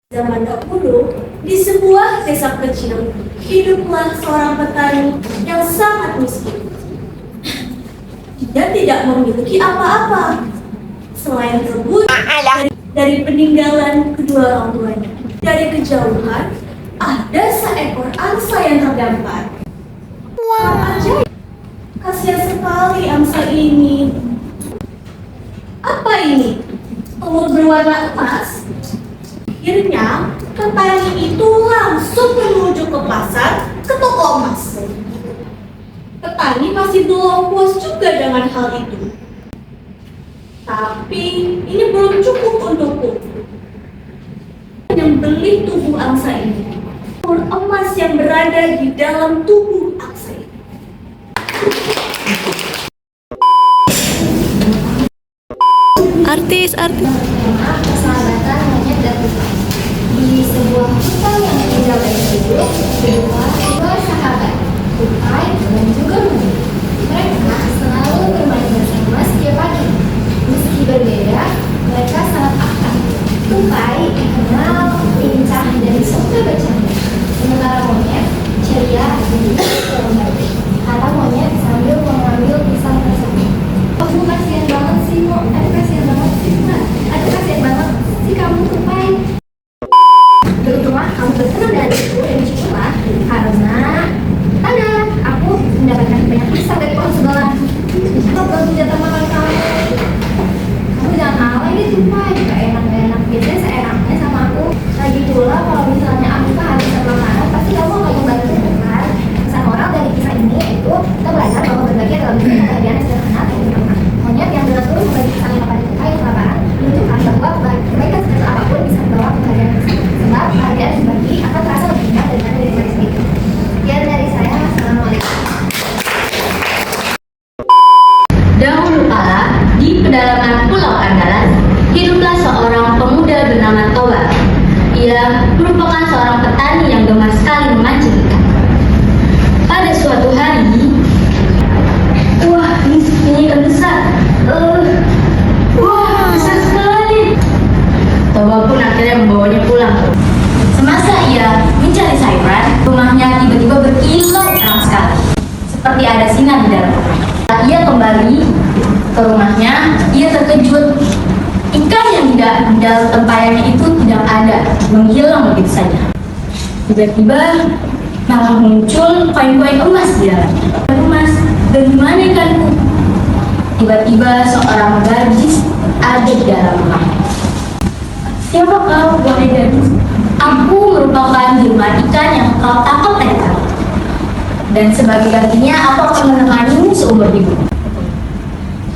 Zaman dahulu, di sebuah desa kecil, hiduplah seorang petani yang sangat miskin. Dia tidak memiliki apa-apa selain rebut dari peninggalan kedua orang tuanya. Dari kejauhan, ada seekor angsa yang terdampar. Wah, ajaib. Kasihan sekali angsa ini. Apa ini? Telur berwarna emas? Akhirnya, petani itu langsung menuju ke pasar, ke toko emas. Petani masih belum puas juga dengan hal itu. Tapi, ini belum cukup untukku. Yang beli tubuh angsa ini, telur emas yang berada di dalam tubuh angsa ini. Artis. Persahabatan monyet dan tupai. Di sebuah hutan yang tidak baik hidup, hiduplah dua sahabat, tupai dan juga monyet. Mereka selalu bermain bersama setiap pagi. Meski berbeda, mereka sangat akrab. Tupai dikenal lincah dan suka bercanda, sementara monyet ceria dan juga baik. Kata monyet sambil mengambil pisang tersebut. Oh, kasihan banget sih, Mo. Kasihan banget sih, Mbak. Kasihan banget sih kamu, tupai. Beruntunglah kamu bersenang dariku dan syukurlah karena tanda aku mendapatkan banyak pisang dari pohon sebelah. Aku baru jatah makan kamu. Kamu jangan alay deh, tupai. Gak enak-enak. Biasanya seenaknya sama aku. Lagi pula kalau misalnya aku kehabisan makanan, pasti kamu akan membantu, kan? Pesan moral dari kisah ini itu kita belajar bahwa berbagi adalah bentuk kebahagiaan yang sederhana dan bermakna. Monyet yang dengan tulus membagi pisangnya kepada tupai yang kelaparan menunjukkan bahwa kebaikan sekecil apapun bisa membawa kebahagiaan yang besar. Sebab kebahagiaan yang dibagi akan terasa lebih indah daripada dari diri sendiri. Sekian dari saya. Assalamualaikum. Dahulu kala, di pedalaman Pulau Andalas, hiduplah seorang pemuda bernama Toba. Ia merupakan seorang petani yang gemar sekali memancing ikan. Pada suatu hari, wah, ini ikan besar. Wah, besar sekali. Toba pun akhirnya membawanya pulang. Semasa ia mencari sayuran, rumahnya tiba-tiba berkilau terang sekali, seperti ada sinar di dalam rumah. Saat ia kembali ke rumahnya, ia terkejut. Ikan yang tidak di dalam tempayannya itu tidak ada, menghilang begitu saja. Tiba-tiba malah muncul koin-koin emas di dalamnya. Emas, dari mana ikanku? Tiba-tiba seorang gadis ada di dalam rumah. Siapa kau, wahai gadis? Aku merupakan jelma ikan yang kau tangkap tadi pagi. Dan sebagai gantinya aku akan menemanimu seumur hidup.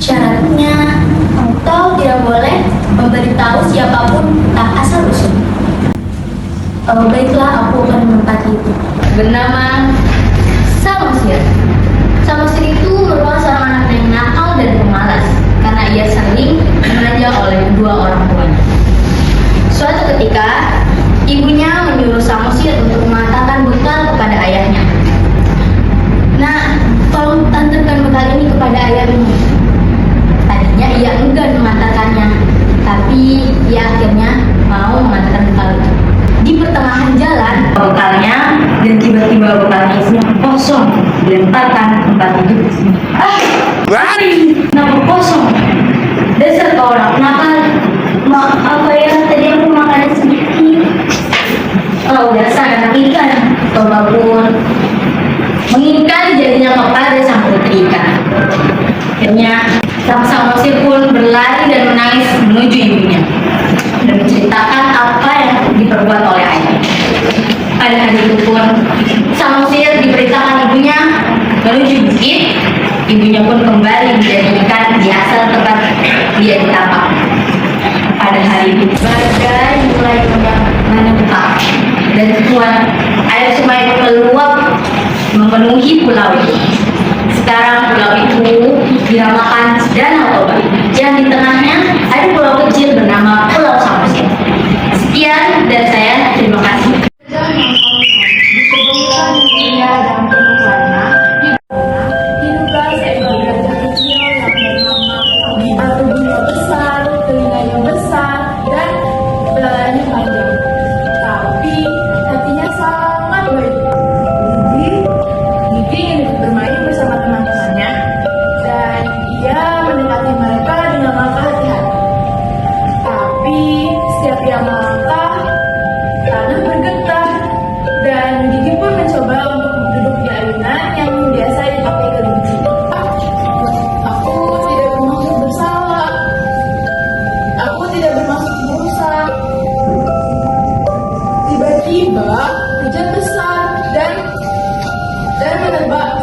Syaratnya, engkau tidak boleh memberitahu siapapun tentang asal usulnya. Baiklah, aku akan menempati itu. Bernama Samosir. Samosir itu merupakan seorang anak yang nakal dan pemalas karena ia sering dimanja oleh kedua orang tuanya. Suatu ketika, ibunya menyuruh Samosir untuk mengatakan bekal kepada ayahnya. Nah, tolong antarkan bekal ini kepada ayahmu. Tadinya ia enggan mengantarkannya, tapi ia akhirnya mau mengantarkan bekal itu. Di pertengahan jalan bekalnya, dan tiba-tiba bekalnya isinya kosong, dilemparkan ke tempat tidur. Kenapa kosong? Dasar kau orang nakal. Maaf apa ya, tadi aku makannya sedikit. Oh, dasar anak ikan. Toba pun menginginkan jadinya kepada sang putri ikan. Akhirnya sang Samosir pun berlari dan menangis menuju ibunya dan menceritakan apa yang diperbuat oleh ayahnya. Pada hari itu pun Samosir diperintahkan ibunya menuju bukit. Ibunya pun kembali menjadikan di asal tempat dia ditangkap. Pada hari itu badai mulai menyebar dan tuan air sungai meluap memenuhi pulau itu. Sekarang pulau itu dinamakan Danau Toba, yang di tengahnya ada pulau kecil bernama Pulau Samosir. Sekian dari saya, terima kasih. Disebutkan dunia dan penuh warna, hiduplah seekor gajah kecil yang bernama Tubuhnya besar, telinganya besar, dan belalainya panjang. tiba hujan besar dan menebak